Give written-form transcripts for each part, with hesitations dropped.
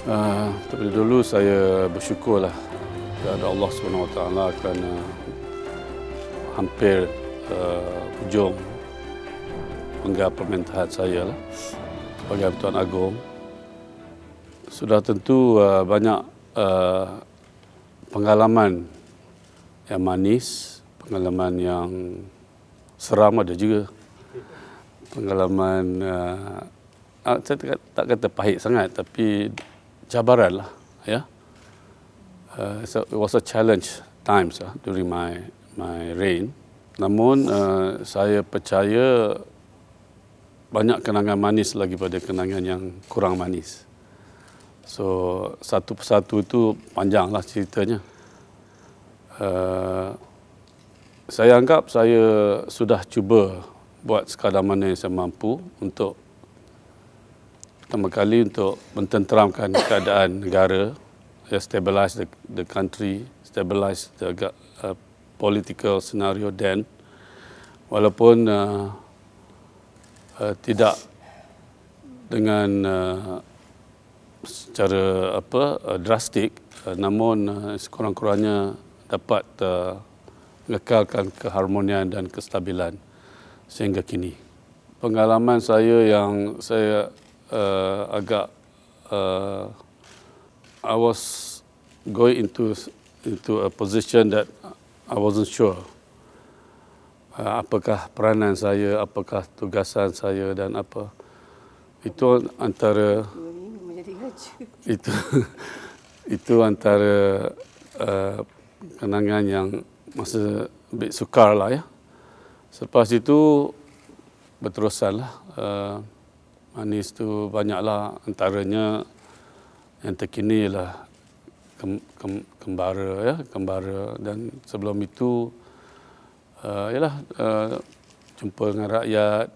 Terlebih dulu saya bersyukurlah kepada Allah SWT kerana hampir hujung penggal pemerintahan saya lah, sebagai Tuan Agong. Sudah tentu banyak pengalaman yang manis, pengalaman yang seram ada juga. Pengalaman, saya tak kata pahit sangat, tapi cabaran lah. Ya. So it was a challenge times during my reign. Namun saya percaya banyak kenangan manis lagi pada kenangan yang kurang manis. So satu persatu itu panjanglah ceritanya. Saya anggap saya sudah cuba buat sekadar mana yang saya mampu untuk pertama kali untuk mententeramkan keadaan negara, stabilize the country, stabilize the political scenario then, walaupun tidak dengan secara drastik, namun sekurang-kurangnya dapat mengekalkan keharmonian dan kestabilan sehingga kini. Pengalaman saya yang saya agak I was going into a position that I wasn't sure apakah peranan saya, apakah tugasan saya dan apa. Itu antara itu antara kenangan yang masa a bit sukar lah ya. Selepas itu berterusanlah, manis tu banyaklah, antaranya yang terkini ialah kembara dan sebelum itu ialah jumpa dengan rakyat,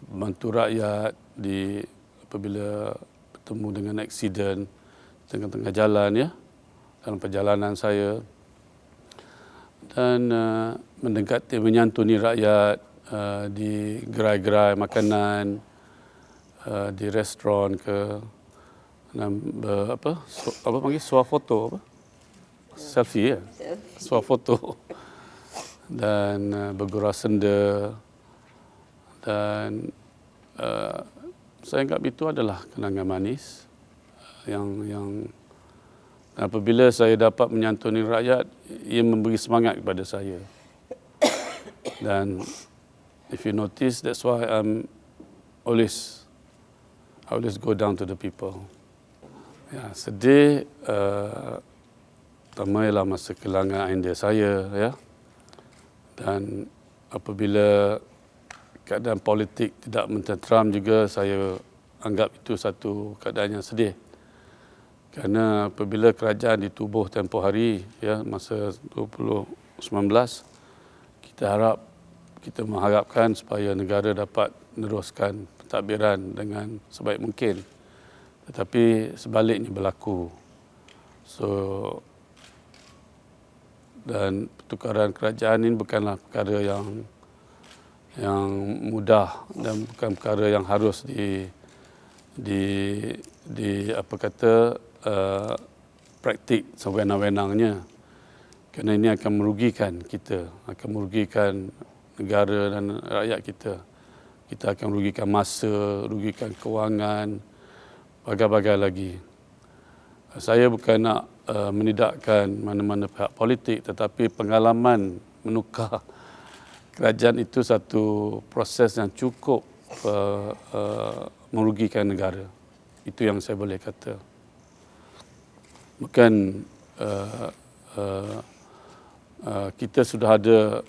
bantu rakyat apabila bertemu dengan aksiden tengah-tengah jalan ya, dalam perjalanan saya, dan menyantuni rakyat di gerai-gerai makanan, di restoran ke, panggil swafoto, selfie ya, swafoto, dan bergurau senda, dan saya anggap itu adalah kenangan manis yang apabila saya dapat menyantuni rakyat, ia memberi semangat kepada saya. Dan if you notice, that's why I always go down to the people. Ya, sedih, pertama ialah masa kehilangan ayahanda saya, ya. Dan apabila keadaan politik tidak mententeram juga, saya anggap itu satu keadaan yang sedih. Kerana apabila kerajaan ditubuh tempoh hari, ya, masa 2019, kita mengharapkan supaya negara dapat meneruskan pentadbiran dengan sebaik mungkin. Tetapi sebaliknya berlaku. Dan pertukaran kerajaan ini bukanlah perkara yang mudah dan bukan perkara yang harus praktik sewenang-wenangnya. Kerana ini akan merugikan kita, akan merugikan negara dan rakyat kita. Kita akan merugikan masa, rugikan kewangan, bagai-bagai lagi. Saya bukan nak menidakkan mana-mana pihak politik, tetapi pengalaman menukar kerajaan itu satu proses yang cukup merugikan negara. Itu yang saya boleh kata. Bukan kita sudah ada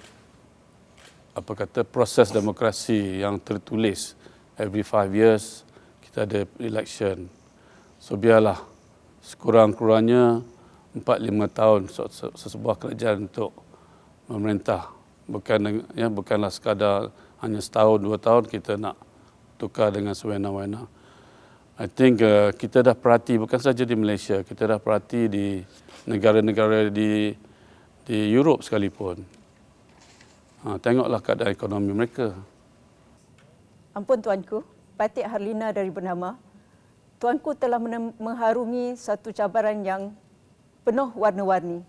proses demokrasi yang tertulis. Every 5 years kita ada election. So biarlah sekurang-kurangnya 4-5 tahun sesebuah kerajaan untuk memerintah. Bukanlah sekadar hanya setahun, 2 tahun kita nak tukar dengan sewenang-wenang. I think kita dah perhati, bukan saja di Malaysia, kita dah perhati di negara-negara di Europe sekalipun. Tengoklah keadaan ekonomi mereka. Ampun Tuanku, Patik Harlina dari Bernama. Tuanku telah mengharungi satu cabaran yang penuh warna-warni,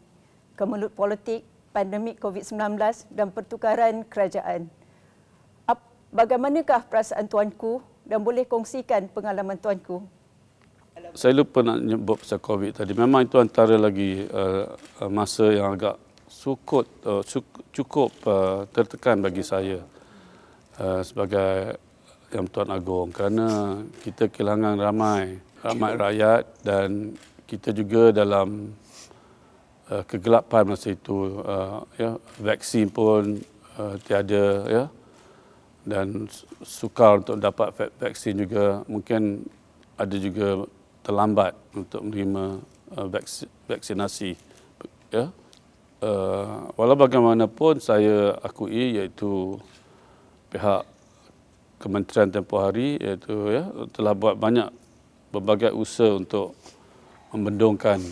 kemelut politik, pandemik COVID-19 dan pertukaran kerajaan. Bagaimanakah perasaan tuanku dan boleh kongsikan pengalaman tuanku? Saya lupa nak nyebut pasal COVID tadi. Memang itu antara lagi masa yang agak cukup tertekan bagi saya sebagai Yang Tuan Agong, kerana kita kehilangan ramai rakyat dan kita juga dalam kegelapan masa itu, vaksin pun tiada, ya, dan sukar untuk dapat vaksin juga, mungkin ada juga terlambat untuk menerima vaksinasi, ya. Walau bagaimanapun saya akui iaitu pihak Kementerian Tempoh Hari telah buat berbagai usaha untuk membendungkan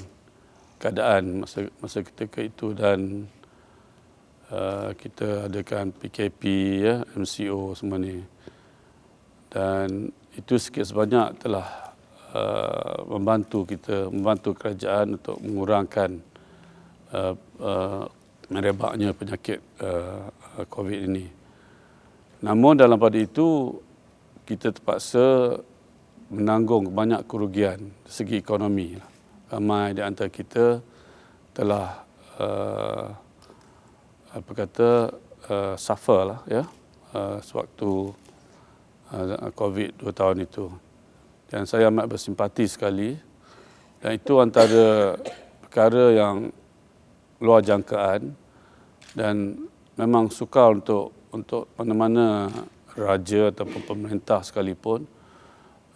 keadaan masa ketika itu, dan kita adakan PKP, MCO semua ni, dan itu sikit sebanyak telah membantu kerajaan untuk mengurangkan merebaknya penyakit COVID ini. Namun dalam pada itu kita terpaksa menanggung banyak kerugian segi ekonomi. Ramai di antara kita telah suffer lah, ya, sewaktu COVID 2 tahun itu. Dan saya amat bersimpati sekali, dan itu antara perkara yang luar jangkaan, dan memang sukar untuk mana-mana raja ataupun pemerintah sekalipun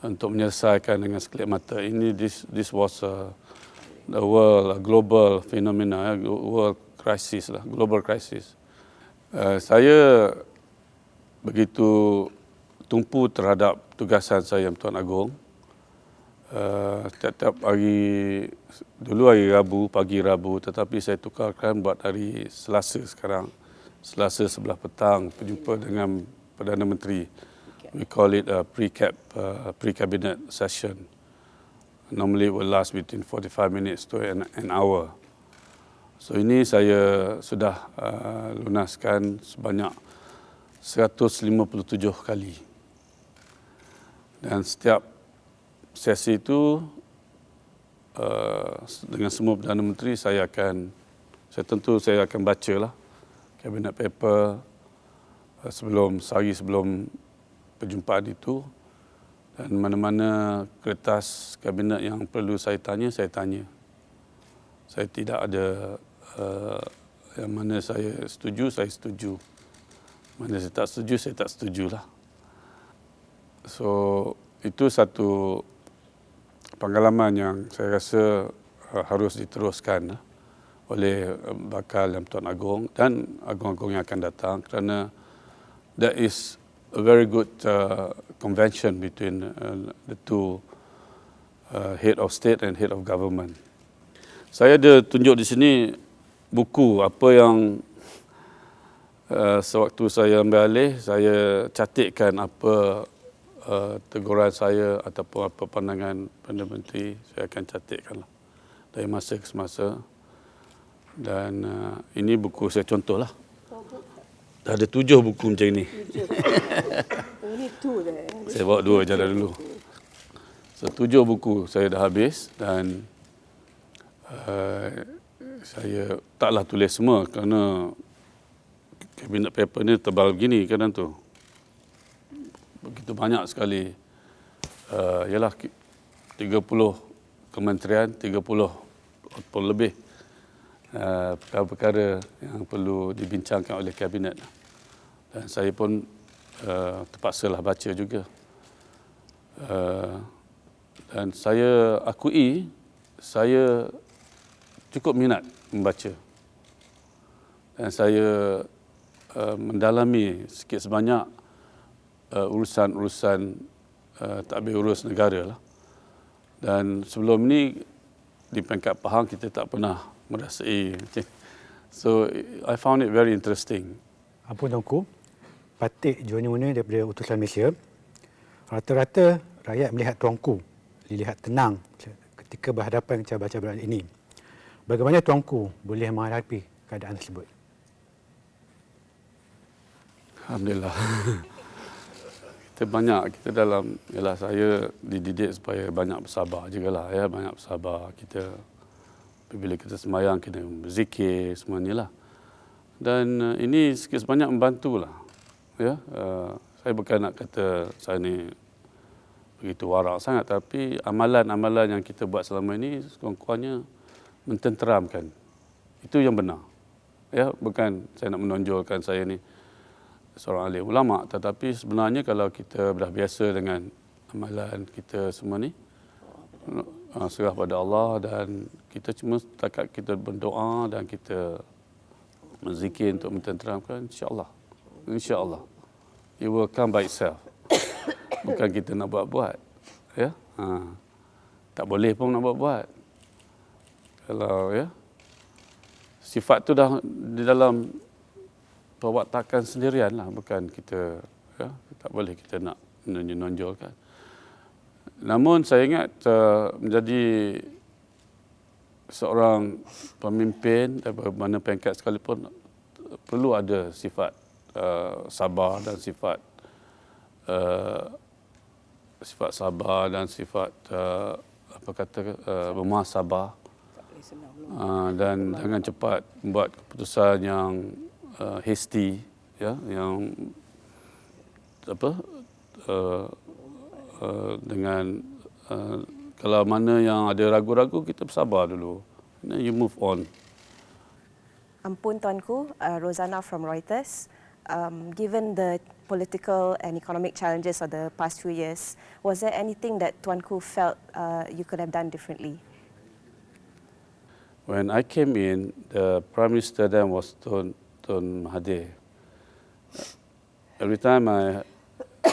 untuk menyelesaikan dengan sekelip mata. This was the world global phenomena, world crisis lah, global crisis. Saya begitu tumpu terhadap tugasan saya Yang Tuan Agong. Setiap hari, dulu hari Rabu, pagi Rabu, tetapi saya tukarkan buat hari Selasa sekarang. Selasa sebelah petang berjumpa dengan Perdana Menteri. We call it a pre-cabinet session. Normally it will last between 45 minutes to an hour. So ini saya sudah lunaskan sebanyak 157 kali. Dan setiap sesi itu dengan semua Perdana Menteri saya akan bacalah Cabinet Paper sehari sebelum perjumpaan itu, dan mana-mana kertas kabinet yang perlu saya tanya. Saya tidak ada yang mana saya setuju. Mana saya tak setujulah. So itu satu pengalaman yang saya rasa harus diteruskan oleh bakal Yang Tuan Agong dan agong-agong yang akan datang, kerana there is a very good convention between the two head of state and head of government. Saya ada tunjuk di sini buku apa yang sewaktu saya ambil alih, saya catatkan apa teguran saya ataupun apa pandangan Perdana Menteri, saya akan catatkanlah dari masa ke semasa. Dan ini buku saya contohlah. Dah ada 7 buku macam ini. Saya bawa 2 je dulu. So 7 buku saya dah habis, dan saya taklah tulis semua kerana cabinet paper ni tebal begini kadang tu. Begitu banyak sekali. Ialah 30 kementerian, 30 ataupun lebih perkara-perkara yang perlu dibincangkan oleh kabinet. Dan saya pun terpaksalah baca juga. Dan saya akui, saya cukup minat membaca. Dan saya mendalami sikit sebanyak urusan-urusan tadbir urus negara lah. Dan sebelum ni di peringkat Pahang kita tak pernah merasai. So I found it very interesting. Ampun Tuanku, patik Johor Nyuna daripada utusan Malaysia. Rata-rata rakyat melihat Tuanku dilihat tenang ketika berhadapan dengan cabaran ini. Bagaimana tuanku boleh menghadapi keadaan tersebut? Alhamdulillah. Kita dalam, ialah saya dididik supaya banyak bersabar jugalah ya, banyak bersabar. Kita bila kita sembahyang kena berzikir semuanya lah. Dan ini sikit sebanyak membantulah. Ya, saya bukan nak kata saya ni begitu warak sangat, tapi amalan-amalan yang kita buat selama ini sekurang-kurangnya mententeramkan. Itu yang benar. Ya, bukan saya nak menonjolkan saya ni seorang alim ulama, tetapi sebenarnya kalau kita dah biasa dengan amalan kita semua ni, serah pada Allah, dan kita cuma setakat kita berdoa dan kita berzikir untuk mententeramkan, insya-Allah it will come by itself. Bukan kita nak buat-buat, ya. Tak boleh pun nak buat-buat. Kalau ya, sifat tu dah di dalam perwatakan sendirian lah, bukan kita, ya, tak boleh kita nak menonjolkan. Namun saya ingat menjadi seorang pemimpin mana peringkat sekalipun perlu ada sifat sabar dan sifat sabar dan sifat bermuhasabah, dan jangan cepat membuat keputusan yang hasty, ya, yang dengan kalau mana yang ada ragu-ragu, kita bersabar dulu. Then you move on. Ampun Tuanku, Rosanna from Reuters. Given the political and economic challenges of the past few years, was there anything that Tuanku felt you could have done differently? When I came in, the Prime Minister then was Tun Mahathir. Every time I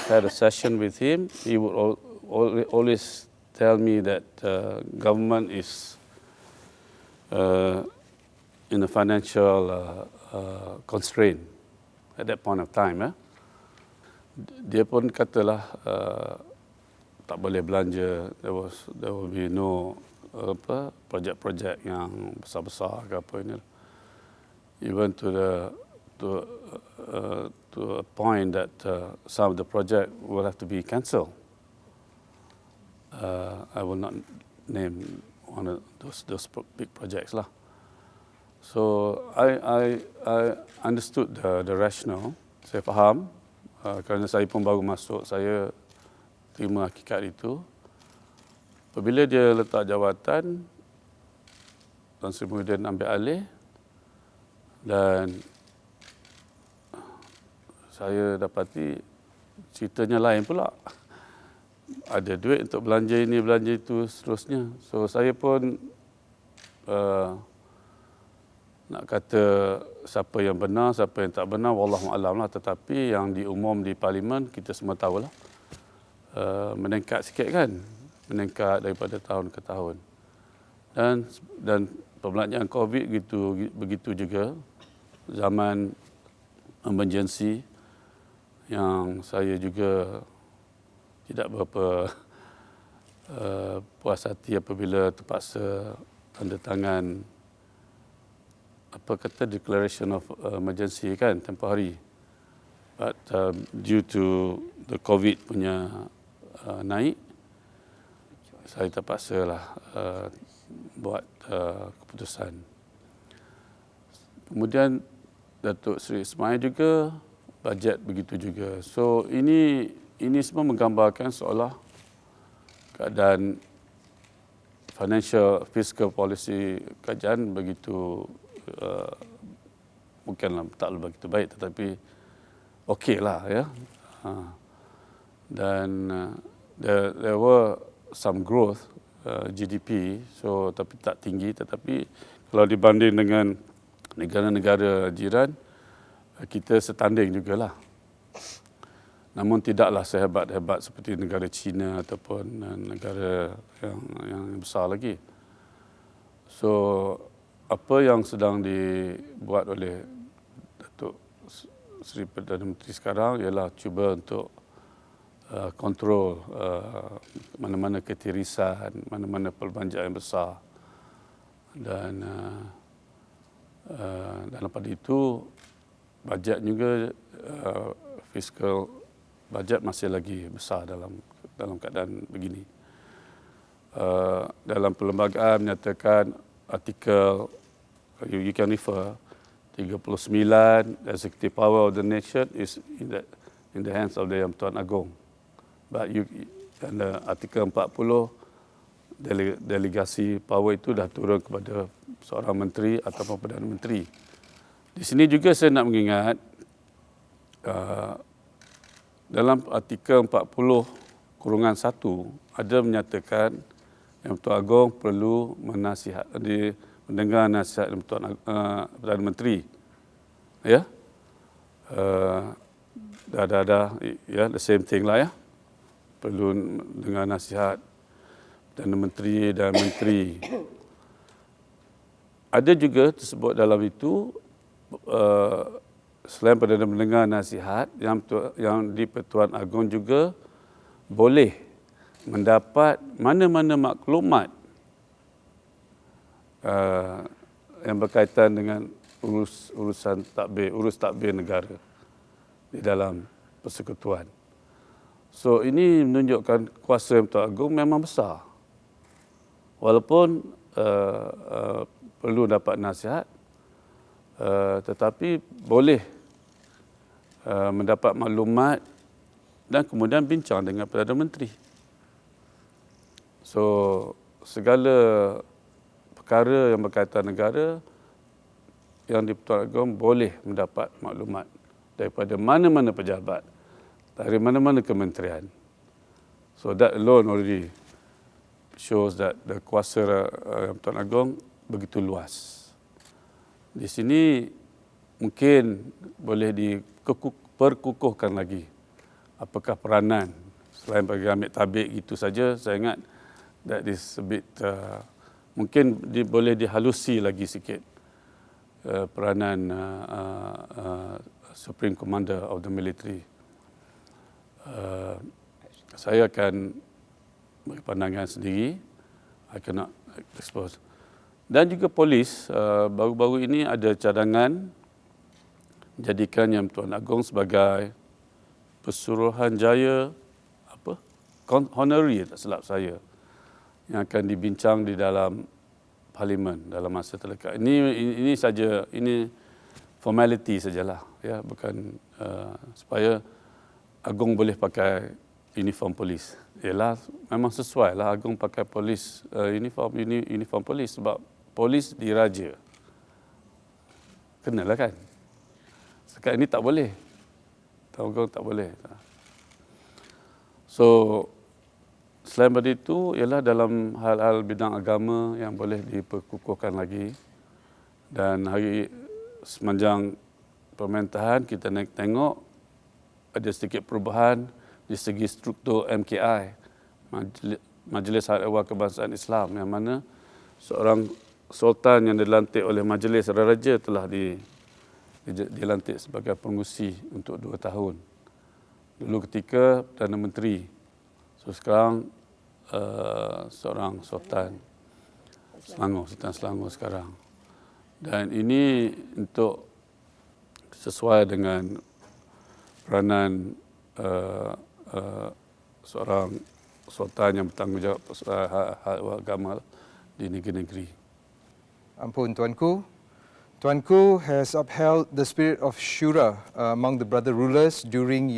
had a session with him, he would always tell me that government is in a financial constraint at that point of time. Dia pun katalah tak boleh belanja. There will be no projek-projek yang besar-besar ke apa ini. Even to a point that some of the project will have to be cancelled. I will not name one of those big projects lah. So I understood the rationale. Saya faham, kerana saya pun baru masuk, saya terima hakikat itu. Apabila dia letak jawatan, Tan Sri Muhyiddin ambil alih, dan saya dapati ceritanya lain pula. Ada duit untuk belanja ini, belanja itu, seterusnya. So saya pun nak kata siapa yang benar, siapa yang tak benar, wallahualam lah. Tetapi yang diumum di parlimen, kita semua tahulah. Meningkat sikit kan? Meningkat daripada tahun ke tahun. Dan perbelanjaan COVID begitu juga. Zaman emergency yang saya juga tidak berapa puas hati apabila terpaksa tanda tangan declaration of emergency kan, tempoh hari. But due to the COVID punya naik, saya terpaksalah buat keputusan. Kemudian Datuk Seri Ismail juga, bajet begitu juga. So ini semua menggambarkan seolah keadaan financial fiscal policy kerajaan begitu bukanlah tak begitu baik, tetapi okeylah ya. Dan there were some growth GDP, so tapi tak tinggi, tetapi kalau dibanding dengan negara-negara jiran, kita setanding jugalah. Namun tidaklah sehebat-hebat seperti negara China ataupun negara yang besar lagi. So apa yang sedang dibuat oleh Datuk Seri Perdana Menteri sekarang ialah cuba untuk kontrol mana-mana ketirisan, mana-mana perbelanjaan yang besar. Dan dalam pada itu, bajet juga, fiskal bajet masih lagi besar dalam keadaan begini. Dalam perlembagaan menyatakan artikel, you can refer, 39, executive power of the nation is in the hands of the Yang Tuan Agong. But dan artikel 40, delegasi power itu dah turun kepada seorang menteri ataupun Perdana Menteri. Di sini juga saya nak mengingat, dalam artikel 40/1 ada menyatakan Yang Tuan Agong perlu mendengar nasihat Perdana Menteri. Ya. Ya, the same thing lah ya. Perlu dengar nasihat Perdana Menteri dan Menteri. Ada juga tersebut dalam itu, selain Perdana mendengar nasihat, yang di Pertuan Agong juga boleh mendapat mana-mana maklumat yang berkaitan dengan urusan takbir negara di dalam persekutuan. So ini menunjukkan kuasa Yang Tuan Agong memang besar. Walaupun perlu dapat nasihat, tetapi boleh mendapat maklumat dan kemudian bincang dengan Perdana Menteri. So segala perkara yang berkaitan negara yang di Pertuan Agong boleh mendapat maklumat daripada mana-mana pejabat, dari mana-mana kementerian. So that alone already shows that the kuasa Yang Tuan Agong begitu luas. Di sini mungkin boleh diperkukuhkan lagi apakah peranan selain bagi ambil tabik gitu saja. Saya ingat that is a bit mungkin boleh dihalusi lagi sikit peranan Supreme Commander of the Military. Saya akan beri pandangan sendiri. I cannot expose. Dan juga polis, baru-baru ini ada cadangan jadikan Yang Tuan Agong sebagai Pesuruhanjaya honorary, tak silap saya, yang akan dibincang di dalam Parlimen dalam masa terdekat. Ini saja, ini formality sajalah, ya, bukan supaya Agong boleh pakai uniform polis. Ialah memang sesuai lah Agong pakai polis uniform polis sebab polis diraja. Kenalah kan. Sekarang ini tak boleh. Agong tak boleh. So selain daripada itu ialah dalam hal-hal bidang agama yang boleh diperkukuhkan lagi. Dan sepanjang pemerintahan kita tengok ada sedikit perubahan di segi struktur MKI, Majlis Hal Ehwal Kebangsaan Islam, yang mana seorang sultan yang dilantik oleh Majlis Raja telah dilantik sebagai pengurusi untuk 2 tahun. Dulu ketika Perdana Menteri. So sekarang seorang Sultan Selangor sekarang. Dan ini untuk sesuai dengan peranan seorang sultan yang bertanggungjawab hal agama di negeri-negeri. Ampun Tuanku. Tuanku has upheld the spirit of Shura among the brother rulers during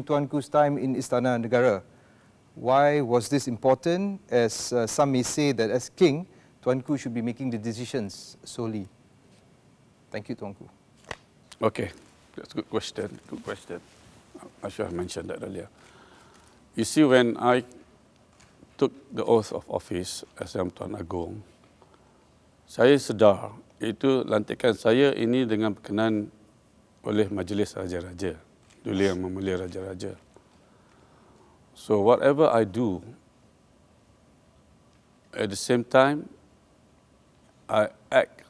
Tuanku's time in Istana Negara. Why was this important? As some may say that as king, Tuanku should be making the decisions solely. Thank you, Tuanku. Okay, that's a good question. I should have mentioned that earlier. You see, when I took the oath of office as Yang Tuan Agong, saya sedar itu lantikan saya ini dengan berkenan oleh Majlis Raja-Raja, dulu yang memulia Raja-Raja. So whatever I do, at the same time, I act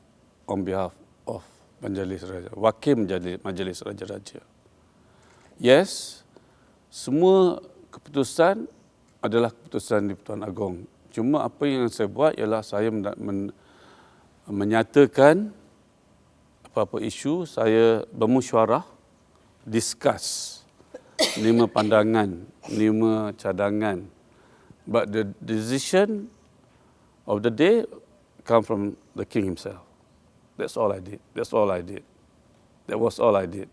on behalf of Majlis Raja, wakil Majlis Raja-Raja. Yes, semua keputusan adalah keputusan di Pertuan Agong. Cuma apa yang saya buat ialah saya menyatakan apa-apa isu, saya bermusyawarah, discuss 5 pandangan, 5 cadangan. But the decision of the day come from the king himself. That's all I did. That's all I did. That was all I did.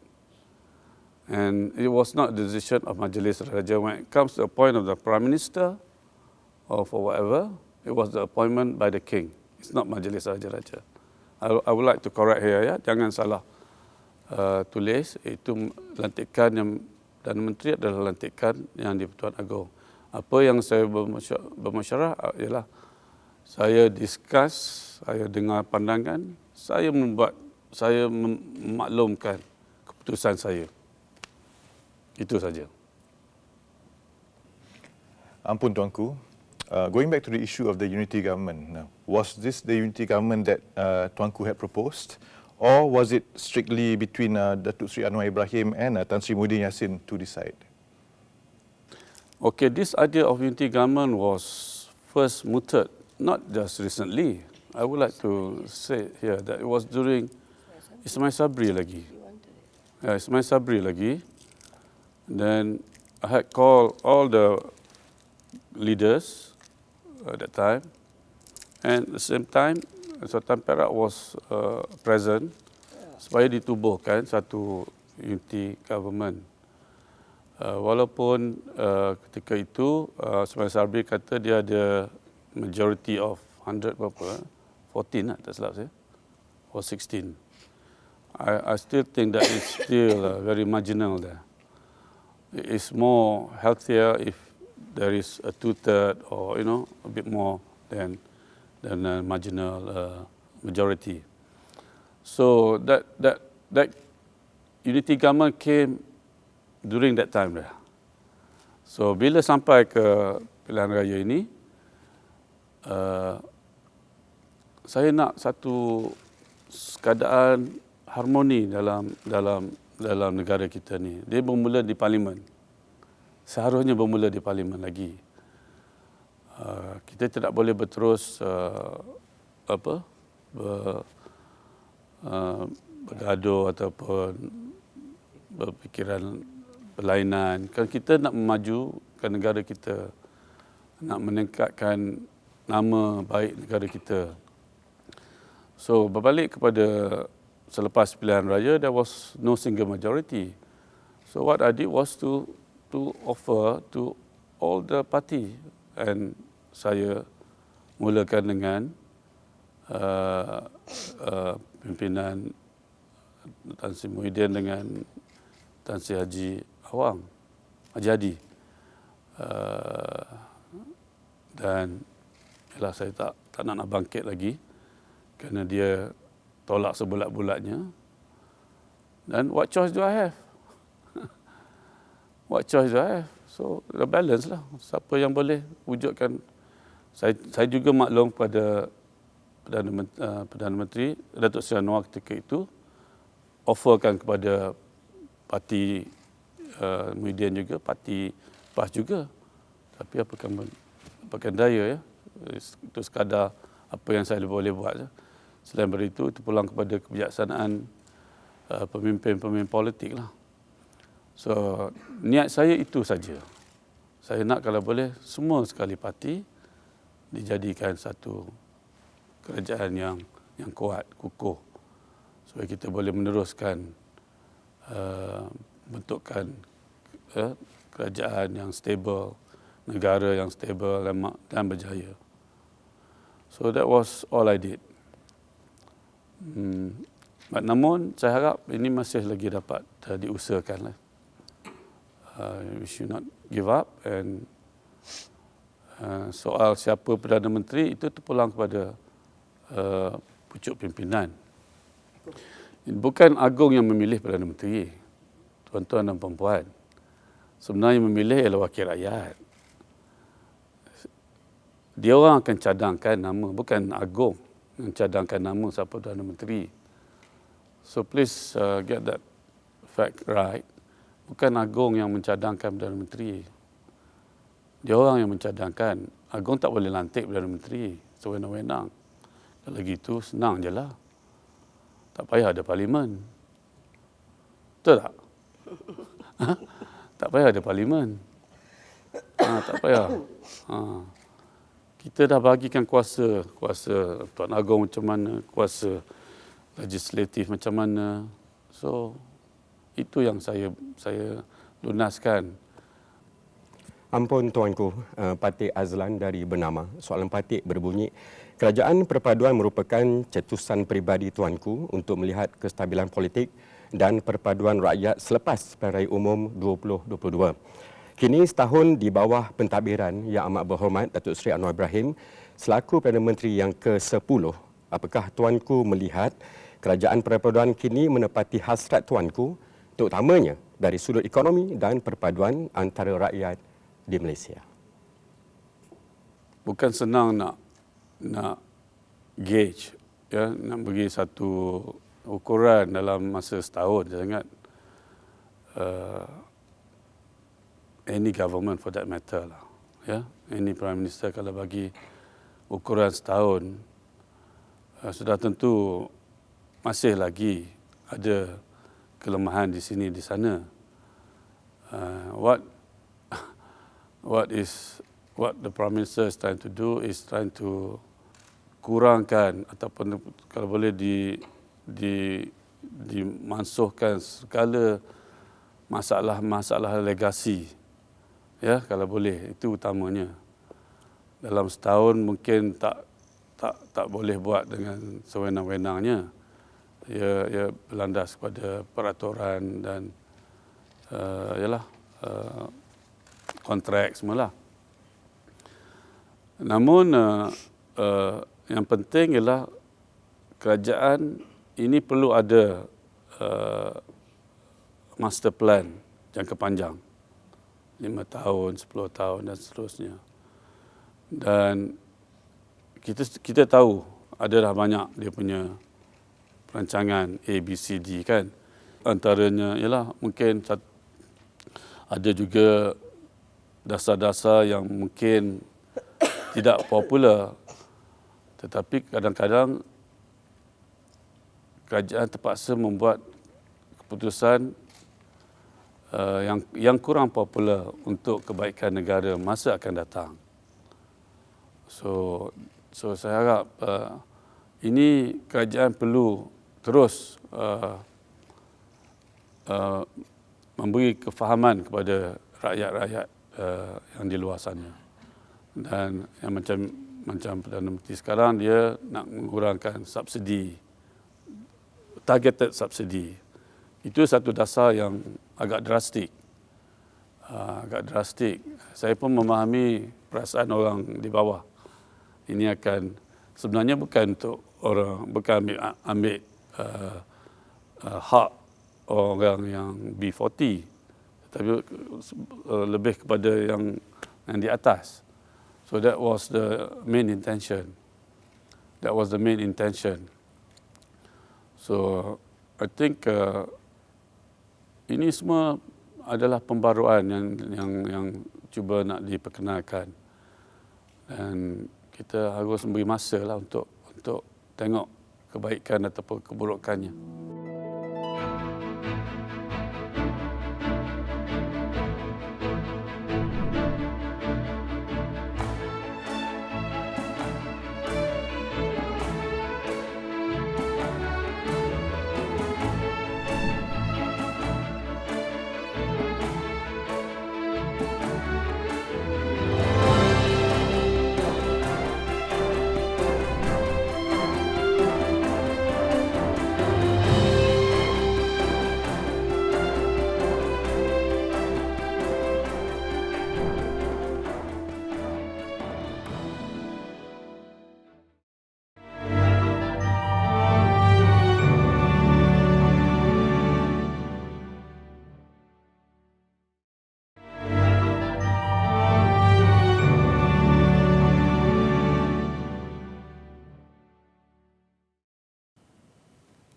And it was not the decision of Majlis Raja. When it comes to the point of the Prime Minister or for whatever, it was the appointment by the king. It's not Majlis Raja. I would like to correct here, ya. Jangan salah tulis. Itu lantikan yang Perdana Menteri adalah lantikan yang di Pertuan Agong. Apa yang saya bermusyawarah ialah saya discuss, saya dengar pandangan, saya memaklumkan keputusan saya. Itu saja. Ampun Tuanku, going back to the issue of the unity government, now, was this the unity government that Tuanku had proposed, or was it strictly between Datuk Seri Anwar Ibrahim and Tan Sri Muhyiddin Yassin to decide? Okay, this idea of unity government was first mooted not just recently. I would like to say here that it was during Ismail Sabri lagi. Ismail Sabri lagi. Then I had called all the leaders at that time, and at the same time Sultan Perak was present supaya ditubuhkan satu unity government. Walaupun ketika itu Ismail Sabri kata dia ada majority of 100 berapa, 14 lah, tak silap saya, or 16. I still think that it's still very marginal there. It is more healthier if there is a 2/3 or a bit more than a marginal majority. So that unity government came during that time there. So bila sampai ke pilihan raya ini, saya nak satu keadaan harmoni dalam negara kita ni. Dia bermula di parlimen. Seharusnya bermula di parlimen lagi. Kita tidak boleh berterus bergaduh ataupun berfikiran berlainan. Kan kita nak memajukan negara kita, nak meningkatkan nama baik negara kita. So berbalik kepada selepas pilihan raya, there was no single majority. So what I did was to offer to all the party, and saya mulakan dengan pimpinan Tan Sri Muhyiddin dengan Tan Sri Haji Awang, Haji Hadi. Dan ialah saya tak nak bangkit lagi kerana dia tolak sebulat-bulatnya. Dan what choice do I have? What choice do I have? So, the balance lah. Siapa yang boleh wujudkan. Saya juga maklum pada Perdana Menteri Datuk Seri Anwar ketika itu offerkan kepada parti Muhyiddin juga, parti PAS juga. Tapi apakan daya, ya. Itu sekadar apa yang saya boleh buat. Selain dari itu pulang kepada kebijaksanaan pemimpin-pemimpin politik lah. So, niat saya itu saja. Saya nak kalau boleh semua sekali parti dijadikan satu kerajaan yang kuat, kukuh. Supaya kita boleh meneruskan bentukan kerajaan yang stable, negara yang stable dan berjaya. So that was all I did. Namun saya harap ini masih lagi dapat diusahakan lah. We should not give up, and soal siapa Perdana Menteri itu terpulang kepada pucuk pimpinan. Bukan Agong yang memilih Perdana Menteri, tuan-tuan dan puan-puan. Sebenarnya memilih ialah wakil rakyat. Dia orang akan cadangkan nama, bukan Agong yang cadangkan nama siapa Perdana Menteri. So please get that fact right. Bukan Agong yang mencadangkan Perdana Menteri. Dia orang yang mencadangkan. Agong tak boleh lantik Perdana Menteri sewenang-wenang. Kalau gitu senang je lah. Tak payah ada parlimen. Betul tak? Tak payah ada parlimen. Tak payah. Kita dah bagikan kuasa Tuan Agong macam mana, kuasa legislatif macam mana. So itu yang saya lunaskan. Ampun Tuanku, Patik Azlan dari Bernama. Soalan Patik berbunyi, kerajaan perpaduan merupakan cetusan peribadi Tuanku untuk melihat kestabilan politik dan perpaduan rakyat selepas Pilihan Raya Umum 2022. Kini setahun di bawah pentadbiran Yang Amat Berhormat Datuk Seri Anwar Ibrahim selaku Perdana Menteri yang ke-10, apakah Tuanku melihat kerajaan perpaduan kini menepati hasrat Tuanku, terutamanya dari sudut ekonomi dan perpaduan antara rakyat di Malaysia? Bukan senang nak gauge, ya, nak bagi satu ukuran dalam masa setahun. Saya ingat any government for that matter lah, ya, any prime minister kalau bagi ukuran setahun, sudah tentu masih lagi ada kelemahan di sini di sana. What the Prime Minister is trying to do is trying to kurangkan ataupun kalau boleh dimansuhkan segala masalah legasi, ya, kalau boleh, itu utamanya. Dalam setahun mungkin tak boleh buat dengan sewenang-wenangnya. Ia berlandas kepada peraturan dan kontrak semualah. Namun yang penting ialah kerajaan ini perlu ada master plan jangka panjang, 5 tahun, 10 tahun dan seterusnya. Dan kita tahu adalah banyak dia punya perancangan A, B, C, D kan. Antaranya ialah mungkin ada juga dasar-dasar yang mungkin tidak popular, tetapi kadang-kadang kerajaan terpaksa membuat keputusan yang kurang popular untuk kebaikan negara masa akan datang. So saya harap ini kerajaan perlu terus memberi kefahaman kepada rakyat-rakyat yang di luar sana. Dan yang macam Perdana Menteri sekarang, dia nak mengurangkan subsidi, targeted subsidi. Itu satu dasar yang agak drastik. Saya pun memahami perasaan orang di bawah. Ini akan sebenarnya bukan untuk orang, bukan ambil hak orang yang B40, tapi lebih kepada yang di atas. So that was the main intention. So I think ini semua adalah pembaruan yang cuba nak diperkenalkan, dan kita harus memberi masa lah untuk tengok kebaikan ataupun keburukannya.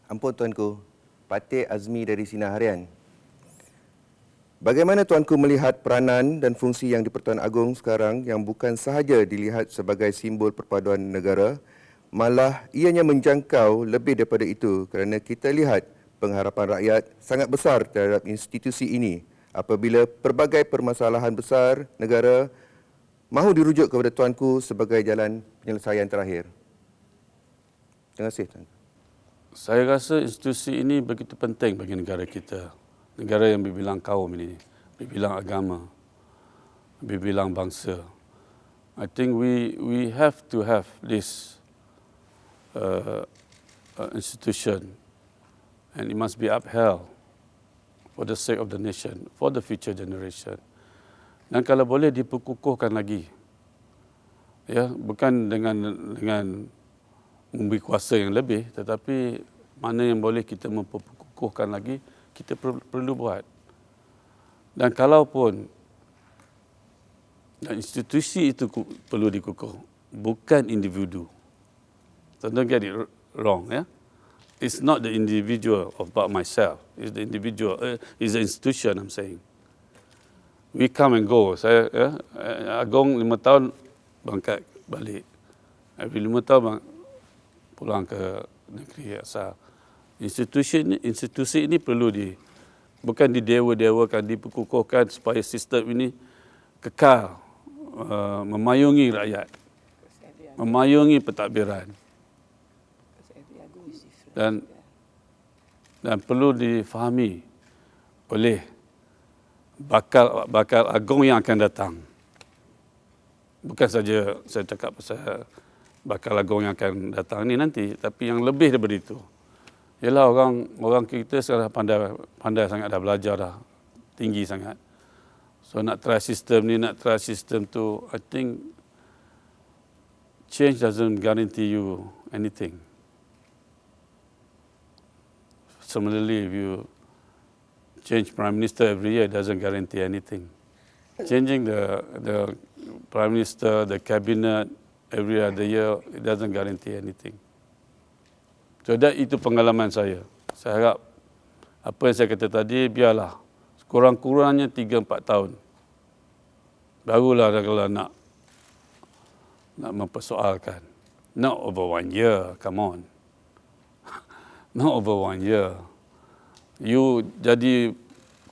Ampun Tuanku, Patik Azmi dari Sinar Harian. Bagaimana Tuanku melihat peranan dan fungsi yang di-Pertuan Agong sekarang yang bukan sahaja dilihat sebagai simbol perpaduan negara, malah ianya menjangkau lebih daripada itu kerana kita lihat pengharapan rakyat sangat besar terhadap institusi ini apabila pelbagai permasalahan besar negara mahu dirujuk kepada Tuanku sebagai jalan penyelesaian terakhir. Terima kasih, Tuan. Saya rasa institusi ini begitu penting bagi negara kita. Negara yang berbilang kaum ini, berbilang agama, berbilang bangsa. I think we have to have this institution, and it must be upheld for the sake of the nation, for the future generation. Dan kalau boleh diperkukuhkan lagi, ya, bukan dengan memberi kuasa yang lebih, tetapi mana yang boleh kita memperkukuhkan lagi, kita perlu buat. Dan kalaupun dan institusi itu perlu dikukuh, bukan individu. So don't get it wrong, ya. It's not the individual about myself. It's the individual. It's the institution. I'm saying. We come and go. Saya Agong 5 tahun berangkat balik. Every 5 tahun pulang ke negeri asal. Institusi ini perlu bukan didewa-dewakan, diperkukuhkan supaya sistem ini kekal memayungi rakyat, memayungi pentadbiran. Dan perlu difahami oleh bakal Agong yang akan datang. Bukan saja saya cakap pasal bakal Agong yang akan datang ni nanti, tapi yang lebih daripada itu. Ialah orang kita sekarang pandai sangat, dah belajar dah, tinggi sangat. So nak try sistem ni, nak try sistem tu, I think change doesn't guarantee you anything. Similarly, if you change prime minister every year, it doesn't guarantee anything. Changing the prime minister, the cabinet every other year, it doesn't guarantee anything. So itu pengalaman saya. Saya harap apa yang saya kata tadi, biarlah kurang-kurangnya 3-4 tahun. Barulah kalau nak mempersoalkan. Not over 1 year, come on. Not over 1 year. You jadi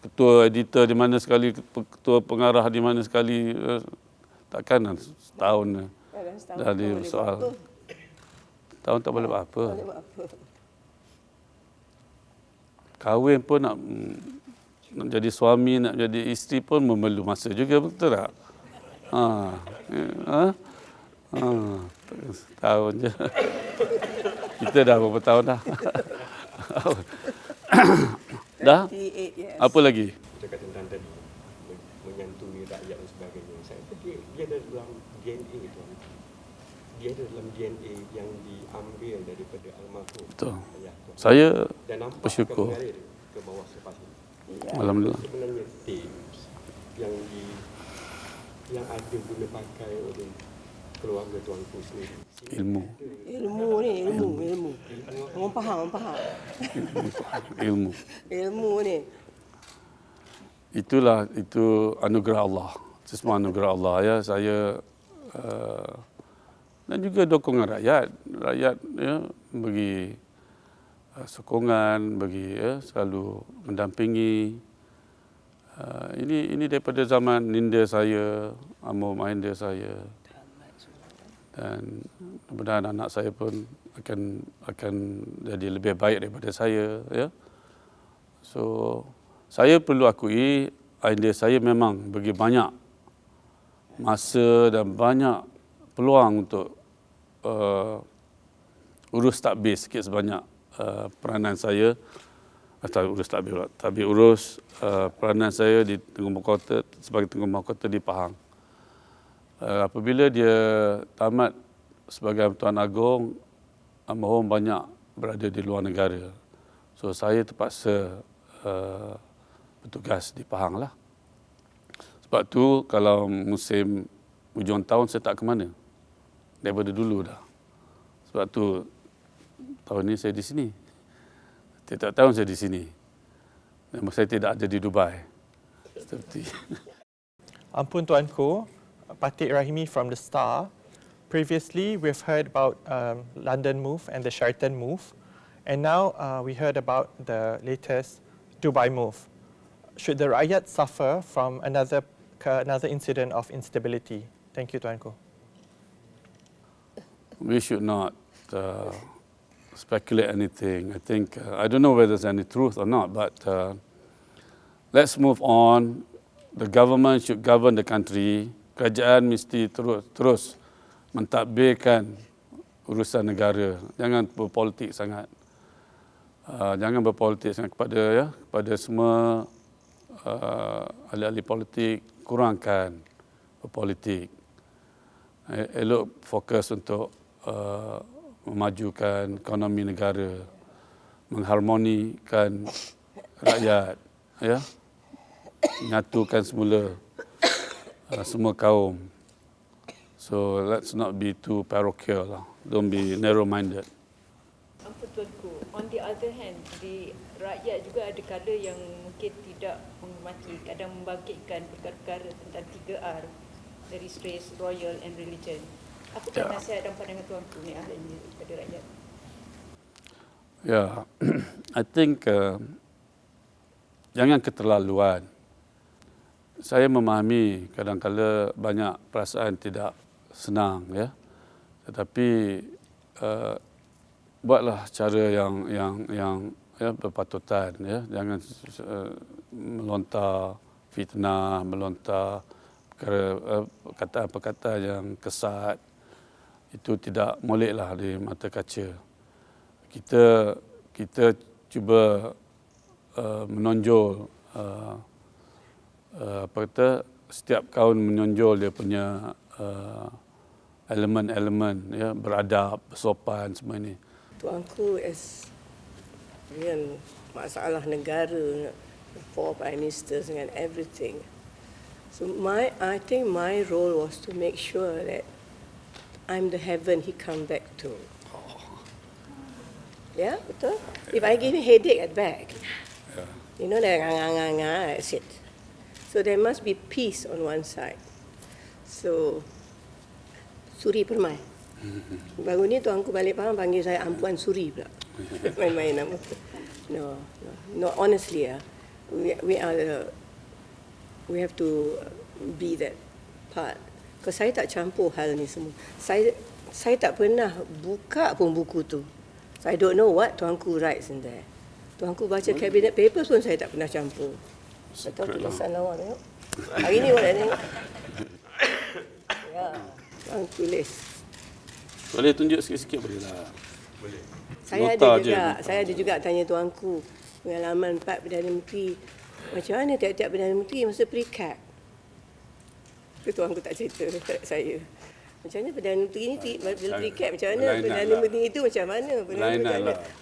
ketua editor di mana sekali, ketua pengarah di mana sekali, takkan setahun dah disoal. Tahun tak boleh buat apa. Kahwin pun nak jadi suami, nak jadi isteri pun memerlu masa juga, betul tak? Tahun je. Kita dah berapa tahun dah? Dah? Apa lagi? Cakap tentang tadi menyantuni rakyat dan sebagainya. Saya fikir dia ada dalam DNA tuan. Dia ada dalam DNA yang diambil daripada almarhum. Betul. Ayah tuan. Saya Dan nampak bersyukur. akan mengalir ke bawah selepas ini. Alhamdulillah. Sebenarnya themes yang ada guna pakai oleh keluarga tuanku sendiri. Ilmu. Ilmu. Orang faham. Ilmu ni. Itu anugerah Allah. Itu semua anugerah Allah, ya. Saya dan juga dukungan rakyat ya, bagi sokongan, bagi selalu mendampingi. Ini daripada zaman ninda saya, Amor Mahinda saya. Dan mudah-mudahan anak saya pun akan jadi lebih baik daripada saya, ya. So saya perlu akui Ainda saya memang bagi banyak masa dan banyak peluang untuk urus takbir sikit sebanyak peranan saya atau urus takbir, tapi urus peranan saya di Tengku Mahkota sebagai Tengku Mahkota di Pahang. Apabila dia tamat sebagai Tuan Agong, almarhum banyak berada di luar negara. So saya terpaksa bertugas di Pahang lah. Sebab tu kalau musim hujung tahun saya tak ke mana. Daripada dulu dah. Sebab tu tahun ni saya di sini. Tiap tahun saya di sini. Dan saya tidak ada di Dubai. Seperti Ampun Tuanku, Patik Rahimi from The Star. Previously, we've heard about London move and the Sheraton move, and now we heard about the latest Dubai move. Should the rakyat suffer from another incident of instability? Thank you, Tuanku. we should not speculate anything. I think, I don't know whether there's any truth or not, but let's move on. The government should govern the country. Kerajaan mesti terus mentadbirkan urusan negara. Jangan berpolitik sangat. Jangan berpolitik sangat kepada semua ahli-ahli politik, kurangkan berpolitik. Elok fokus untuk memajukan ekonomi negara, mengharmonikan rakyat, ya, menyatukan semula semua kaum. So let's not be too parochial lah. Don't be narrow-minded. Ampun Tuanku, on the other hand, di rakyat juga ada kala yang mungkin tidak menghormati, kadang membangkitkan perkara-perkara tentang 3R, dari race, royal and religion. Apakah nasihat dan pandangan Tuanku ni ahlinya kepada rakyat? Yeah, I think jangan keterlaluan. Saya memahami kadang-kala banyak perasaan tidak senang, ya. Tetapi buatlah cara yang ya, berpatutan, ya. Jangan melontar fitnah, melontar perkataan-perkataan yang kesat. Itu tidak moleklah di mata kaca. Kita cuba menonjol setiap kaum menonjol dia punya elemen-elemen, ya, beradab, bersopan semua ini. Tuanku is real masalah negara, 4 prime ministers and everything. So I think my role was to make sure that I'm the heaven he come back to. Yeah, betul? If I give him headache at back, you know, that that's it. So there must be peace on one side. So, Suri Permai. Baru ni Tuanku balik Pahang panggil saya Ampuan Suri pula. Main-main nama. No, honestly, we have to be that part. Because saya tak campur hal ni semua. Saya tak pernah buka pun buku tu. So I don't know what Tuanku writes in there. Tuanku baca cabinet papers pun saya tak pernah campur. Betul tulisan awak tengok. Hari ni awak tengok. Ya, Tuan tulis. Boleh tunjuk sikit-sikit bolehlah. Boleh. Saya ada juga tanya Tuanku pengalaman 4 Perdana Menteri. Macam mana tiap-tiap Perdana Menteri masa pre-cap? Itu Tuanku tak cerita saya. Macam mana Perdana Menteri ni bila pre-cap macam mana? Perdana Menteri itu macam mana?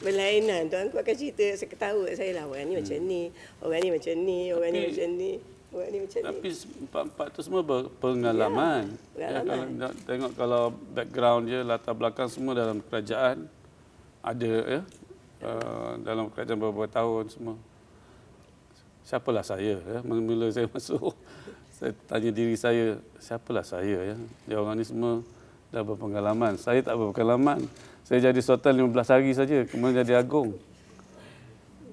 Berlainan. Tuanku akan cerita, saya ketawa saya lah. Orang ni macam ni, orang ni macam ni, orang ni macam ni. Tapi empat-empat tu semua pengalaman. Ya, kalau tengok kalau background dia, latar belakang semua dalam kerajaan ada, ya. Dalam kerajaan beberapa tahun semua. Siapalah saya, ya? Mula saya masuk, saya tanya diri saya, siapalah saya, ya? Dia orang ni semua dah berpengalaman. Saya tak berpengalaman. Saya jadi sultan 15 hari saja, kemudian jadi agung.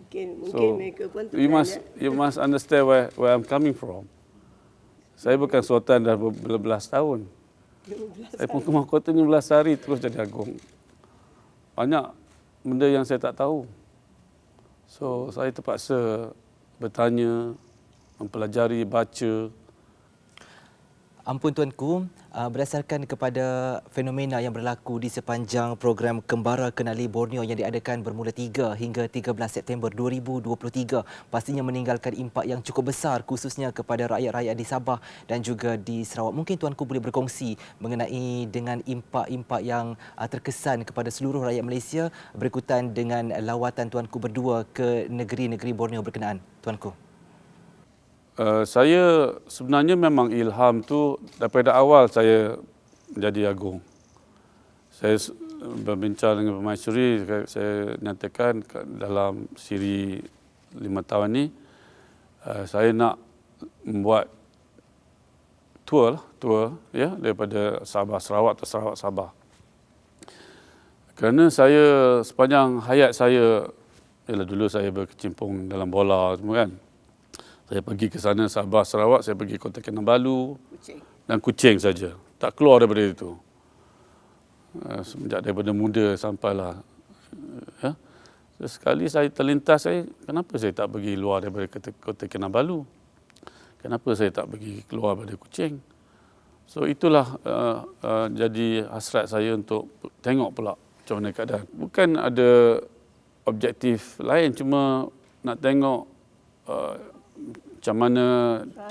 Mungkin mereka pun you must understand where I'm coming from. Saya bukan sultan dah berbelas tahun. Saya pun ke mahkota 15 hari terus jadi agung. Banyak benda yang saya tak tahu. So saya terpaksa bertanya, mempelajari, baca. Ampun Tuanku, berdasarkan kepada fenomena yang berlaku di sepanjang program Kembara Kenali Borneo yang diadakan bermula 3 hingga 13 September 2023, pastinya meninggalkan impak yang cukup besar khususnya kepada rakyat-rakyat di Sabah dan juga di Sarawak. Mungkin Tuanku boleh berkongsi mengenai dengan impak-impak yang terkesan kepada seluruh rakyat Malaysia berikutan dengan lawatan Tuanku berdua ke negeri-negeri Borneo berkenaan, Tuanku. Saya sebenarnya memang ilham tu daripada awal saya menjadi agung. Saya berbincang dengan Permaisuri, saya nyatakan dalam siri 5 tahun ni, saya nak membuat tour ya, daripada Sabah Sarawak atau Sarawak Sabah. Kerana saya sepanjang hayat saya, ialah dulu saya berkecimpung dalam bola semua kan. Saya pergi ke sana Sabah Sarawak, saya pergi Kota Kinabalu dan Kuching saja. Tak keluar daripada itu. Semenjak daripada muda sampailah ya. Sekali saya terlintas, kenapa saya tak pergi luar daripada Kota Kinabalu? Kenapa saya tak pergi keluar daripada Kuching? So itulah jadi hasrat saya untuk tengok pula macam mana keadaan. Bukan ada objektif lain, cuma nak tengok macam mana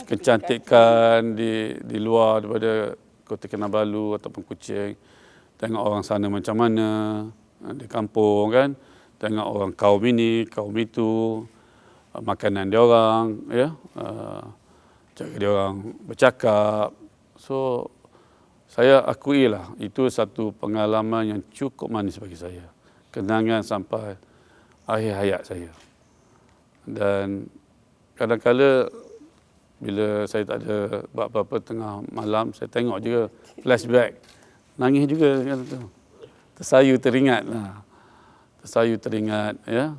kecantikan di luar daripada Kota Kinabalu ataupun Kuching. Tengok orang sana macam mana di kampung kan. Tengok orang kaum ini, kaum itu, makanan dia orang, ya, cara dia orang bercakap. So saya akuilah itu satu pengalaman yang cukup manis bagi saya. Kenangan sampai akhir hayat saya. Dan kadang-kala bila saya tak ada buat apa-apa tengah malam, saya tengok juga flashback. Nangis juga kan tu. Tersayu teringat lah. Tersayu teringat ya,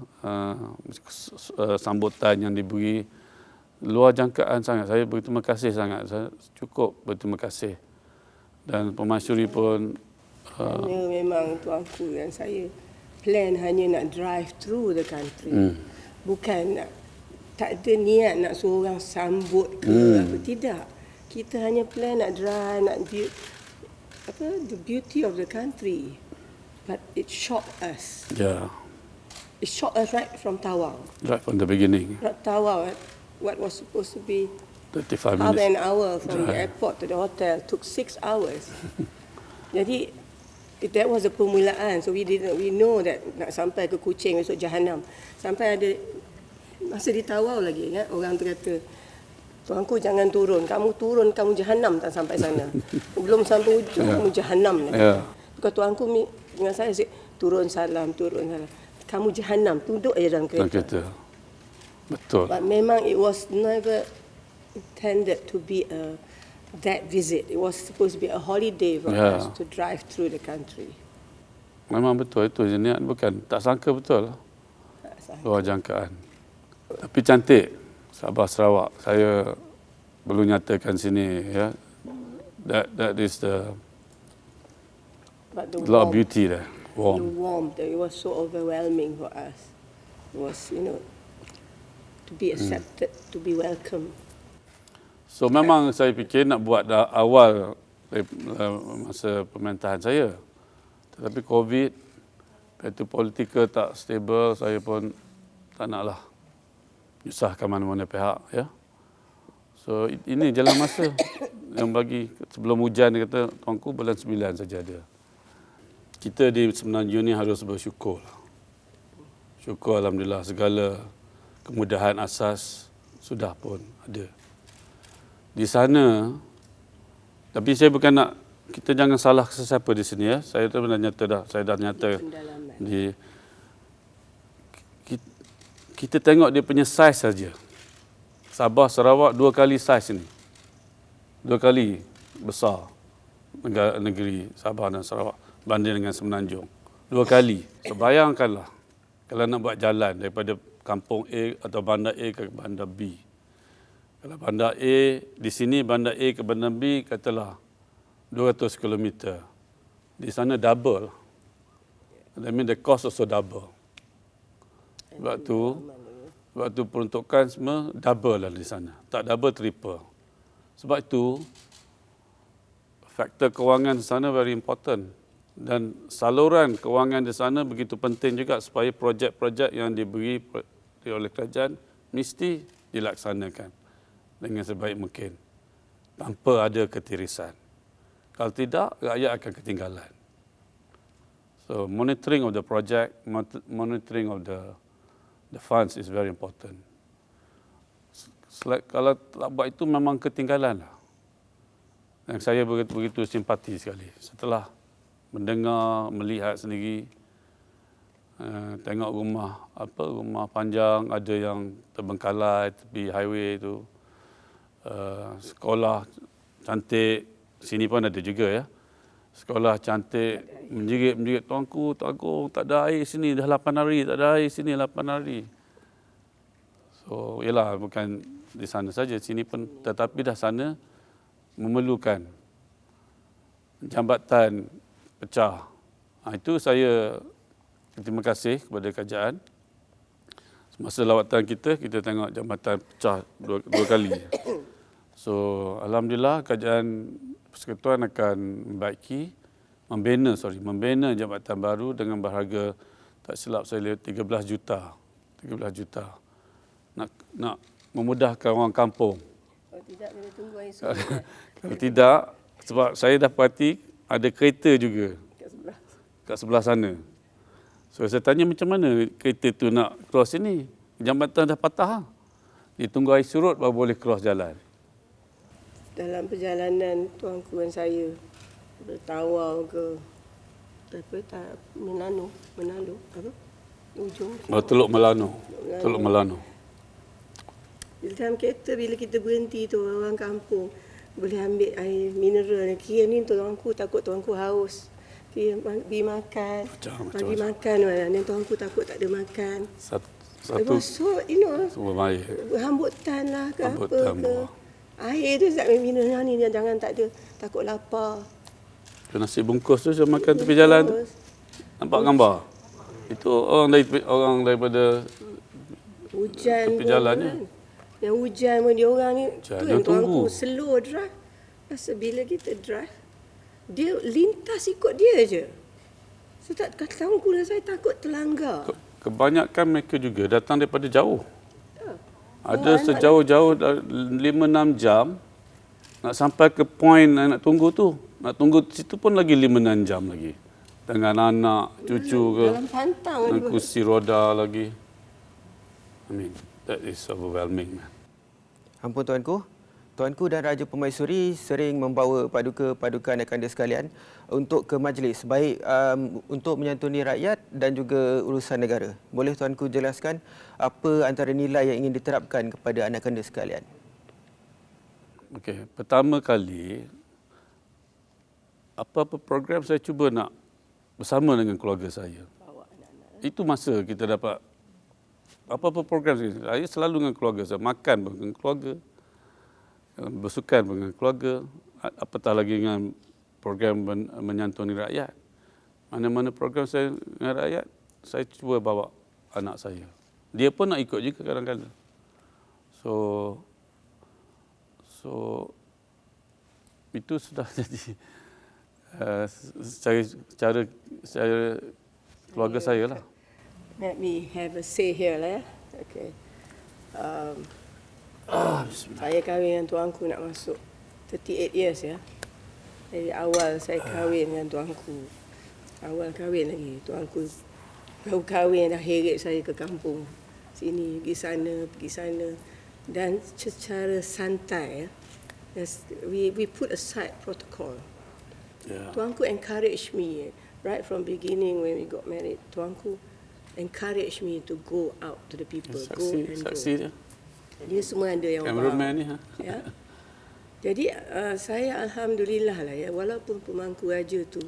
sambutan yang diberi luar jangkaan sangat. Saya berterima kasih sangat. Saya cukup berterima kasih. Dan pemasyuri pun Hanya memang tuanku dan saya plan hanya nak drive through the country. Bukan nak, tak ada niat nak suruh orang sambut ke apa, tidak. Kita hanya plan nak drive, nak the beauty of the country. But it shocked us. yeah, It shocked us right from Tawau. right from the beginning. Not Tawau, what was supposed to be 35 half minutes. an hour from the drive. airport to the hotel took 6 hours. Jadi that was the permulaan. So we know that nak sampai ke Kuching besok Jahanam. Sampai ada masa di Tawau lagi kan, orang tu kata, tuanku jangan turun. Kamu turun, kamu Jahanam tak sampai sana. Belum sampai ujung, kamu Jahanam. Yeah. Bukan tuanku dengan saya, turun salam. Kamu Jahanam, duduk aja dalam Dan kereta. kita betul. But memang it was never intended to be that visit. It was supposed to be a holiday for Yeah. us to drive through the country. Memang betul itu niat, bukan tak sangka betul. Tak sah. Luar jangkaan. Tapi cantik Sabah Sarawak. Saya perlu nyatakan sini ya. That is the But the lot of warmth, beauty there. the Warm. warmth, it was so overwhelming for us. It was, to be accepted, to be welcome. So memang saya fikir nak buat awal masa pemerintahan saya. Tetapi COVID, itu politika tak stable, saya pun tak naklah nyusahkan mana-mana pihak ya. So ini jalan masa yang bagi sebelum hujan dia kata tuanku bulan 9 saja ada. Kita di Semenanjung ni harus bersyukur. Syukur alhamdulillah segala kemudahan asas sudah pun ada. Di sana, tapi saya bukan nak, kita jangan salah sesiapa di sini ya. Saya tu dah nyata dah, saya dah nyata di kita tengok dia punya saiz saja. Sabah Sarawak 2 kali saiz ini. 2 kali besar negeri Sabah dan Sarawak banding dengan Semenanjung. 2 kali. So bayangkanlah kalau nak buat jalan daripada kampung A atau bandar A ke bandar B. Kalau bandar A, di sini bandar A ke bandar B katalah 200 km. Di sana double. That means the cost also double. Sebab tu peruntukan semua double lah di sana. Tak double, triple. Sebab itu faktor kewangan di sana very important. Dan saluran kewangan di sana begitu penting juga supaya projek-projek yang diberi oleh kerajaan mesti dilaksanakan dengan sebaik mungkin tanpa ada ketirisan. Kalau tidak, rakyat akan ketinggalan. So monitoring of the project, monitoring of the funds is very important. Kalau tak buat itu memang ketinggalan lah. Dan saya begitu simpati sekali setelah mendengar, melihat sendiri, tengok rumah panjang ada yang terbengkalai tepi highway itu, sekolah cantik, sini pun ada juga ya. Sekolah cantik, menjerit-menjerit, tuanku, Tok Agong, tak ada air sini dah 8 hari, tak ada air sini 8 hari. So, yalah, bukan di sana saja, sini pun, tetapi dah sana memerlukan jambatan pecah. Itu saya terima kasih kepada kerajaan. Semasa lawatan kita tengok jambatan pecah dua kali. So, alhamdulillah kerajaan Persekutuan akan membina jambatan baru dengan berharga tak silap saya 13 juta. 13 juta. Nak memudahkan orang kampung. Kalau tidak, kena tunggu air sungai. Kalau tidak, sebab saya dah perhati ada kereta juga kat sebelah sana. So saya tanya macam mana kereta tu nak cross sini? Jambatan dah patah. Dia tunggu air surut baru boleh cross jalan. Dalam perjalanan tuanku dan saya bertawar ke Menalu apa? Ujung. Teluk Melano. Teluk Melano. Dalam kereta bila kita berhenti tu orang kampung boleh ambil air mineral. Kira ni tuanku takut tuanku haus. Kira bagi makan. Bagi makan dan tuanku takut tak ada makan. Satu so, sumber air. Rambutan lah ke Rambutan apa ke. Air tu tak mineral ni jangan tak ada takut lapar. Nasi bungkus tu saya makan tepi jalan tu. Nampak gambar? Itu orang daripada hujan tepi jalannya. Yang hujan pun dia orang ni tu yang tunggu. tuanku slow drive. Pasal bila kita drive dia lintas ikut dia je. So tak tuanku dan saya takut terlanggar. Kebanyakan mereka juga datang daripada jauh. Ada sejauh-jauh 5-6 jam nak sampai ke point nak tunggu tu. Nak tunggu situ pun lagi 5-6 jam lagi. Dengan anak, cucu ke. Dalam pantang dengan kursi roda lagi. I mean, that is overwhelming, man. Ampun Tuanku dan Raja Permaisuri sering membawa paduka anak-anak sekalian untuk ke majlis, baik untuk menyantuni rakyat dan juga urusan negara. Boleh Tuanku jelaskan apa antara nilai yang ingin diterapkan kepada anak-anak sekalian? Okey, pertama kali apa-apa program saya cuba nak bersama dengan keluarga saya. Itu masa kita dapat apa-apa program saya selalu dengan keluarga saya, makan dengan keluarga, bersukan dengan keluarga, apatah lagi dengan program menyantuni rakyat. Mana-mana program saya dengan rakyat, saya cuba bawa anak saya. Dia pun nak ikut juga kadang-kadang. So itu sudah jadi secara keluarga saya lah. Let me have a say here lah ya. Okay. Saya kahwin dengan tuanku nak masuk 38 years ya. Dari awal saya kahwin dengan tuanku. Awal kahwin lagi. Tuanku baru kahwin dah heret saya ke kampung. Sini, pergi sana. Dan secara santai ya. We put aside protocol. Yeah. Tuanku encourage me right from beginning when we got married. Tuanku encourage me to go out to the people. Saksi dia. Dia semua ada yang cameraman ni. Ya. Jadi saya alhamdulillah lah ya, walaupun pemangku raja tu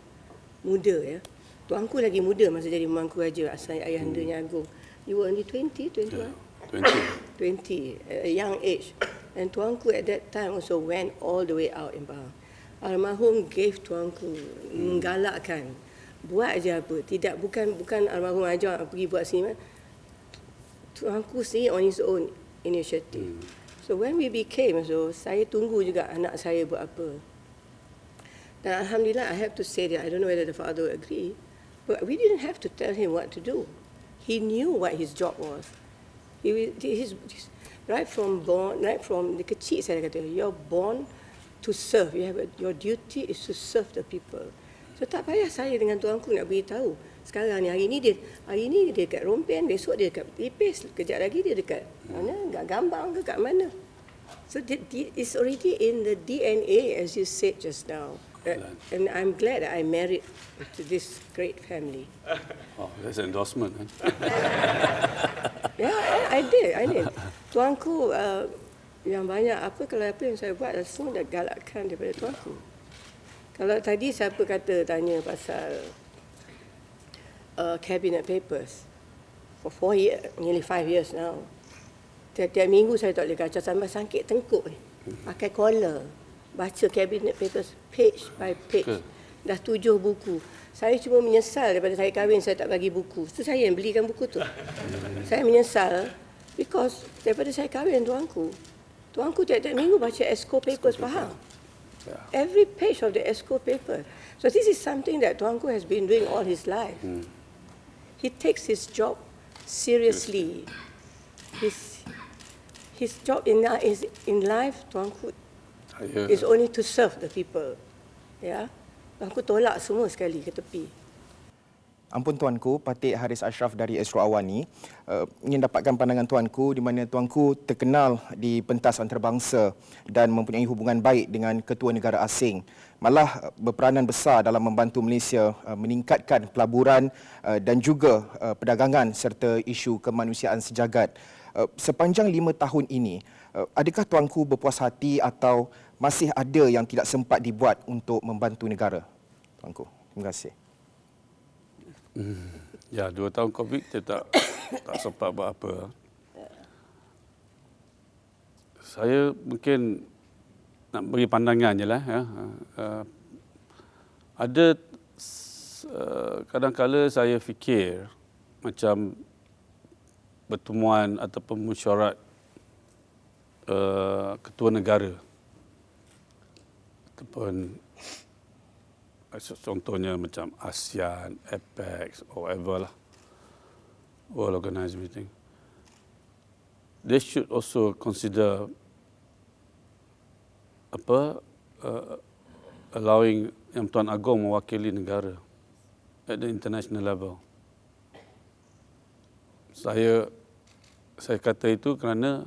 muda ya. Tuanku lagi muda masa jadi pemangku raja, asal ayahandanya Agong. You were only 20, 21? 20, a young age. And tuanku at that time also went all the way out in Pahang. Almarhum gave tuanku menggalakkan buat aja apa. Tidak bukan almarhum ajar pergi buat sini. Tuanku sendiri on his own initiative. So when we became, saya tunggu juga anak saya buat apa. Dan alhamdulillah, I have to say that I don't know whether the father will agree, but we didn't have to tell him what to do. He knew what his job was. He's right from the kecil saya kata, you're born to serve. Your duty is to serve the people. So tak payah saya dengan tuanku nak beritahu. Sekarang ni hari ni dia dekat Rompian, besok dia dekat Ipis, kejap lagi dia dekat mana, kat Gambang ke kat mana. So it's already in the DNA as you said just now. And I'm glad that I married to this great family. Oh, that's an endorsement. Yeah, I did. Tuanku yang banyak kalau apa yang saya buat semua dah galakkan daripada tuanku. Kalau tadi siapa kata tanya pasal cabinet papers for 4 years, nearly 5 years now. Tiap-tiap minggu saya tak boleh kacau sampai sakit tengkuk ni. Pakai collar, baca cabinet papers page by page. Dah 7 buku. Saya cuma menyesal daripada saya kahwin saya tak bagi buku. Itu saya yang belikan buku tu. Saya menyesal because daripada saya kahwin tuanku tiap-tiap minggu baca ESCO papers, faham? Every page of the ESCO paper. So this is something that tuanku has been doing all his life. He takes his job seriously. His job in life, tuanku, is only to serve the people. Ya, tuanku tolak semua sekali ke tepi. Ampun tuanku, Patik Haris Ashraf dari Astro Awani ingin dapatkan pandangan tuanku di mana tuanku terkenal di pentas antarabangsa dan mempunyai hubungan baik dengan ketua negara asing. Malah berperanan besar dalam membantu Malaysia meningkatkan pelaburan dan juga perdagangan serta isu kemanusiaan sejagat. Sepanjang 5 tahun ini, adakah tuanku berpuas hati atau masih ada yang tidak sempat dibuat untuk membantu negara? Tuanku, terima kasih. Ya, 2 tahun COVID kita tak sempat buat apa. Saya mungkin nak bagi pandangan je lah. Ya. Ada kadang-kala saya fikir macam pertemuan ataupun mesyuarat ketua negara ataupun contohnya macam ASEAN, APEC, or whatever lah, World Organized Meeting. They should also consider allowing Yang Tuan Agong mewakili negara at the international level. Saya kata itu kerana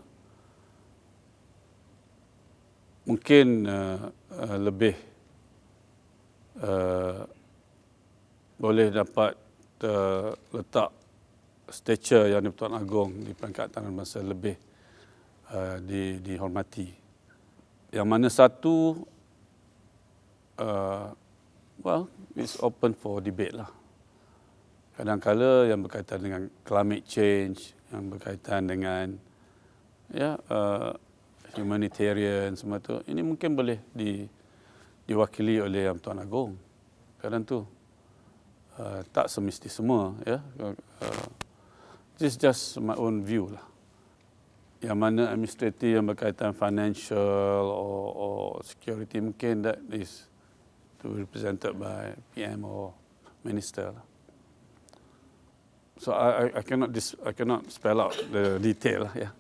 mungkin lebih boleh dapat letak stature yang Tuan Agong di peringkat antarabangsa lebih dihormati. Yang mana satu, it's open for debate lah. Kadang-kala yang berkaitan dengan climate change, yang berkaitan dengan humanitarian semua tu, ini mungkin boleh diwakili oleh Yang Tuan Agong. Kadang tu tak semesti semua, ya. This is just my own view lah. Yang mana administratif yang berkaitan financial or security, mungkin that is to be represented by PM or minister lah. So I cannot spell out the detail lah, ya.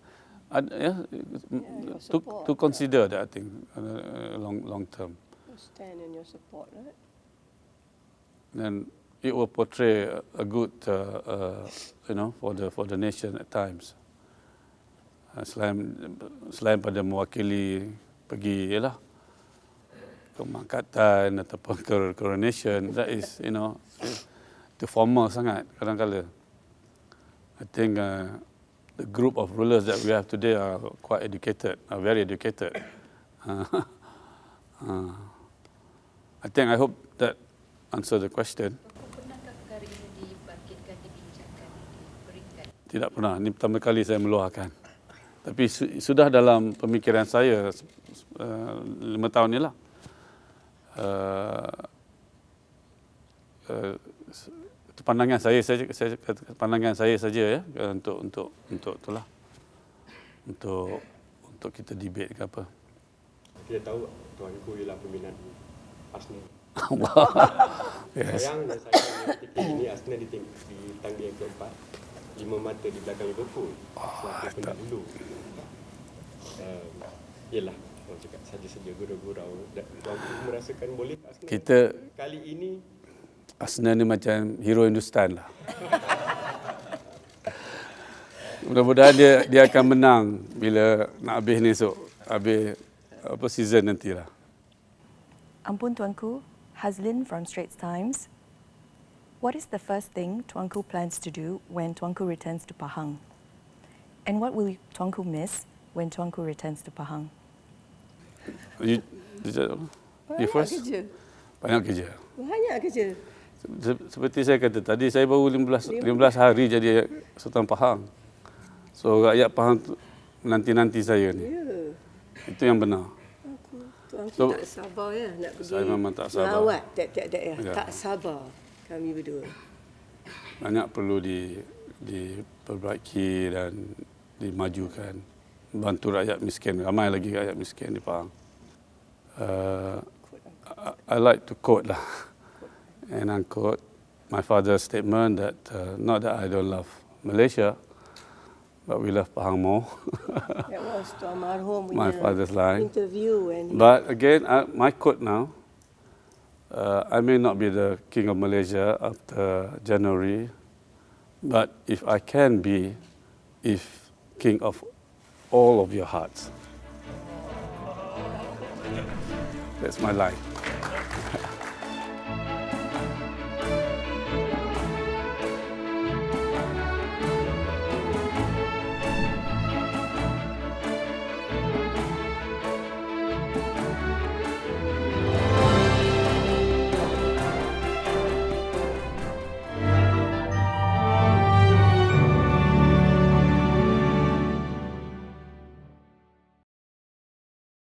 To consider that, I think, long term. You stand in your support, right? And it will portray a good, for the nation at times. Selain pada mewakili pergi pemangkatan ataupun coronation, that is itu formal sangat kadang-kala. I think the group of rulers that we have today are quite educated, are very educated. I hope that answer the question. Pernahkah perkara ini dibangkitkan, dibincangkan di peringkat? Tidak pernah. Ini pertama kali saya meluahkan. Tapi sudah dalam pemikiran saya 5 tahun ni lah. Itu pandangan saya saja ya, untuk itulah. Untuk kita debate ke apa. Kita tahu tuanku ialah peminat Arsenal. Yes. Sayang saya ketika ini Arsenal di tangga yang keempat, 5 mata di belakang Liverpool. Saya pernah dulu. Yalah, orang cakap saja-saja gurau-gurau. Tuanku merasakan boleh Arsenal Kita kali ini Arsenal ni macam hero Hindustan lah. Mudah-mudahan dia akan menang bila nak habis ni esok. Habis season nantilah. Ampun Tuanku, Hazlin from Straits Times. What is the first thing Tuanku plans to do when Tuanku returns to Pahang? And what will Tuanku miss when Tuanku returns to Pahang? You first? Kerja. Banyak kerja. Banyak kerja. Seperti saya kata tadi, saya baru 15 hari jadi Sultan Pahang. So rakyat Pahang nanti saya ni. Ya. Itu yang benar. Tuanku tak sabar ya nak pergi Saya memang tak sabar. melawat tiap-tiap daerah. Ya. Tak sabar kami berdua. Banyak perlu diperbaiki dan dimajukan. Bantu rakyat miskin. Ramai lagi rakyat miskin di Pahang. I like to quote lah. And I quote my father's statement that not that I don't love Malaysia, but we love Pahang more. That was Tuan Marhum My father's line. interview. And But again, my quote now, I may not be the king of Malaysia after January, but if I can be, if king of all of your hearts. That's my line.